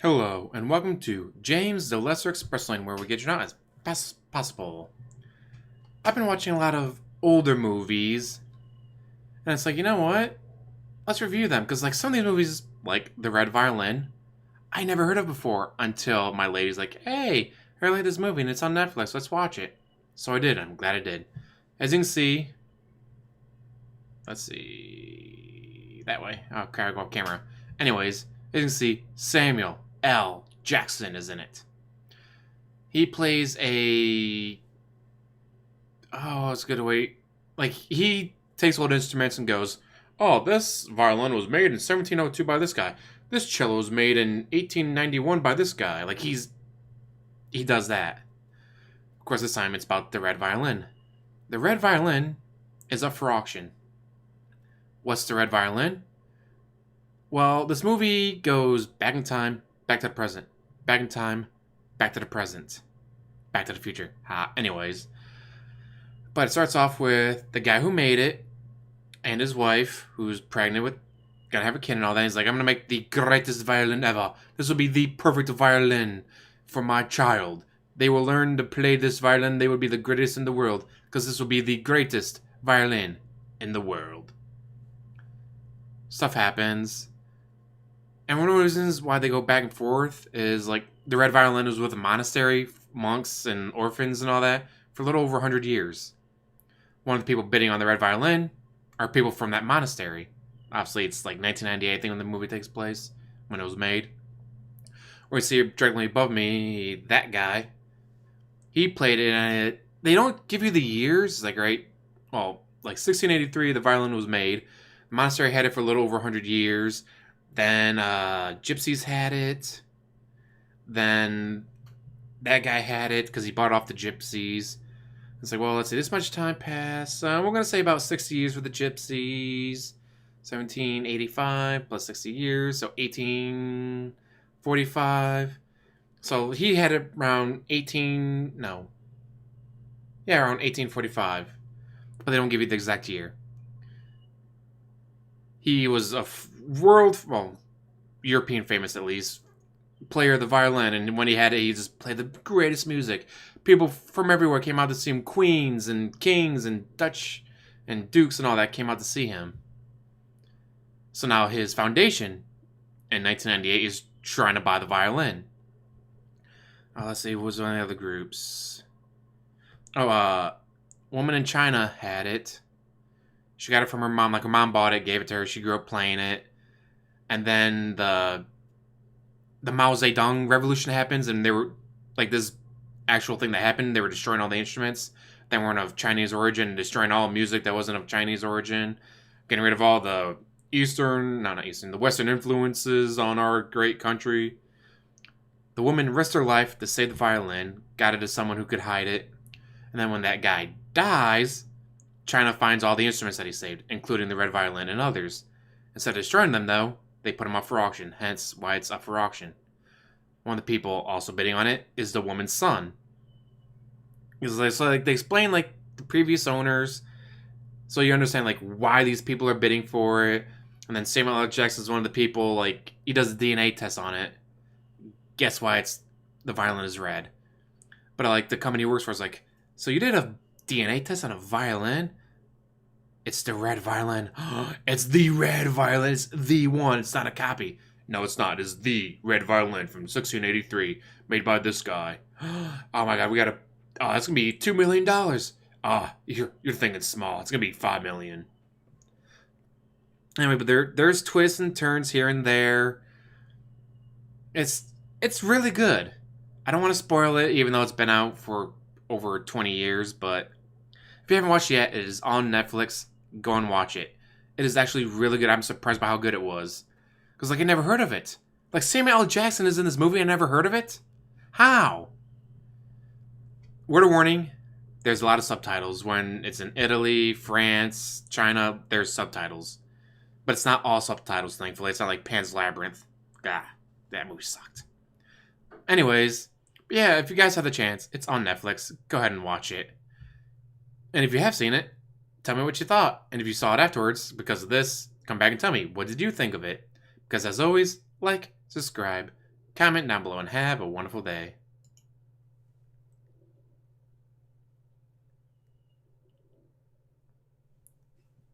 Hello, and welcome to James the Lesser Express Lane, where we get you out as best as possible. I've been watching a lot of older movies, and it's like, you know what? Let's review them, because like some of these movies, like The Red Violin, I never heard of before until my lady's like, hey, I like this movie, and it's on Netflix, let's watch it. So I did, I'm glad I did. As you can see, let's see, that way. Oh, gotta go off camera. Anyways, as you can see, Samuel L. Jackson is in it. He plays a... Oh, it's a good way... Like, he takes old instruments and goes, oh, this violin was made in 1702 by this guy. This cello was made in 1891 by this guy. Like, he does that. Of course, this time it's about the red violin. The red violin is up for auction. What's the red violin? Well, this movie goes back in time, back to the present. Back in time, back to the present. Back to the future. Anyways. But it starts off with the guy who made it and his wife, who's pregnant with, gonna have a kid and all that. He's like, I'm gonna make the greatest violin ever. This will be the perfect violin for my child. They will learn to play this violin. They will be the greatest in the world, because this will be the greatest violin in the world. Stuff happens. And one of the reasons why they go back and forth is, like, the red violin was with a monastery, monks and orphans and all that, for a little over 100 years. One of the people bidding on the red violin are people from that monastery. Obviously, it's like 1998, I think, when the movie takes place, when it was made. Where you see directly above me, that guy. He played it, and they don't give you the years. It's like, right, well, like 1683, the violin was made. The monastery had it for a little over 100 years. Then gypsies had it. Then that guy had it because he bought off the gypsies. It's like, well, let's see, this much time passed. We're going to say about 60 years for the gypsies. 1785 plus 60 years, so 1845. So he had it around around 1845. But they don't give you the exact year. He was a European famous at least, player of the violin, and when he had it, he just played the greatest music. People from everywhere came out to see him. Queens and kings and Dutch and dukes and all that came out to see him. So now his foundation in 1998 is trying to buy the violin. Let's see, what was one of the other groups? Woman in China had it. She got it from her mom. Like, her mom bought it, gave it to her. She grew up playing it. And then the Mao Zedong revolution happens, and they were, like, this actual thing that happened. They were destroying all the instruments that weren't of Chinese origin, and destroying all music that wasn't of Chinese origin, getting rid of all the the Western influences on our great country. The woman risked her life to save the violin, got it to someone who could hide it, and then when that guy dies, China finds all the instruments that he saved, including the red violin and others. Instead of destroying them, though, they put them up for auction, hence why it's up for auction. One of the people also bidding on it is the woman's son. So they explain, like, the previous owners, so you understand, like, why these people are bidding for it. And then Samuel L. Jackson is one of the people, like, he does a DNA test on it. Guess why the violin is red. But, like, the company he works for is like, so you did a DNA test on a violin? It's the red violin. It's the red violin. It's the one. It's not a copy. No, it's not. It's the red violin from 1683, made by this guy. Oh my god, we gotta... Oh, that's gonna be $2 million. You're thinking small. It's gonna be $5 million. Anyway, but there's twists and turns here and there. It's really good. I don't want to spoil it, even though it's been out for over 20 years, but if you haven't watched it yet, it is on Netflix. Go and watch it. It is actually really good. I'm surprised by how good it was. Because, like, I never heard of it. Like, Samuel L. Jackson is in this movie, I never heard of it? How? Word of warning, there's a lot of subtitles. When it's in Italy, France, China, there's subtitles. But it's not all subtitles, thankfully. It's not like Pan's Labyrinth. That movie sucked. Anyways, yeah, if you guys have the chance, it's on Netflix. Go ahead and watch it. And if you have seen it, tell me what you thought. And if you saw it afterwards because of this, come back and tell me, what did you think of it? Because as always, like, subscribe, comment down below and have a wonderful day.